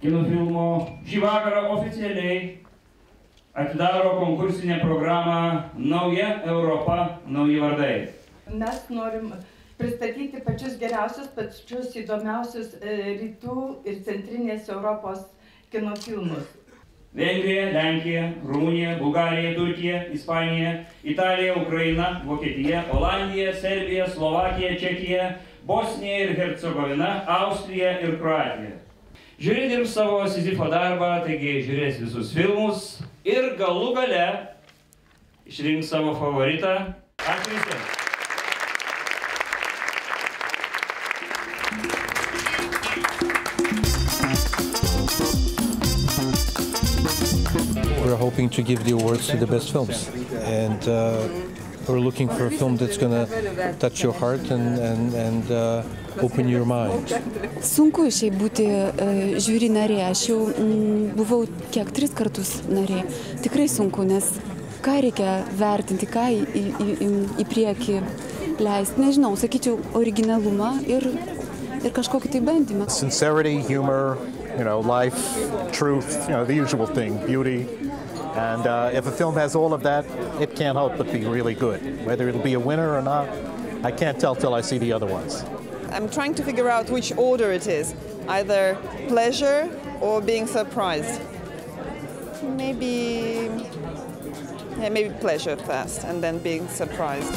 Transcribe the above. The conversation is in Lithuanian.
Kino filmo šį vakarą oficialiai atidaro konkursinę programą Nauja Europa, nauji vardai. Mes norim pristatyti pačius geriausius, pačius įdomiausius rytų ir centrinės Europos kino filmus. Vengrija, Lenkija, Rumunija, Bulgarija, Turkija, Ispanija, Italija, Ukraina, Vokietija, Olandija, Serbija, Slovakija, Čekija, Bosnija ir Hercegovina, Austrija ir Kroatija. Žiūri dirbs savo Sizifo darbą, taigi žiūrės visus filmus ir galų gale išrinks savo favoritą. Ačiū visiems. We're hoping to give the awards to the best films, and we're looking for a film that's going to touch your heart and open your mind. Sunku šiaip būti žiūri narė. Aš jau buvau kiek 3 kartus narė. Tikrai sunku, nes ką reikia vertinti, ką į priekį leisti. Nežinau, sakyčiau, originalumą ir kažkokį tai bandymą. Sincerity, humor, life, truth, the usual thing, beauty. And if a film has all of that, it can't help but be really good. Whether it'll be a winner or not, I can't tell till I see the other ones. I'm trying to figure out which order it is, either pleasure or being surprised. Maybe pleasure first and then being surprised.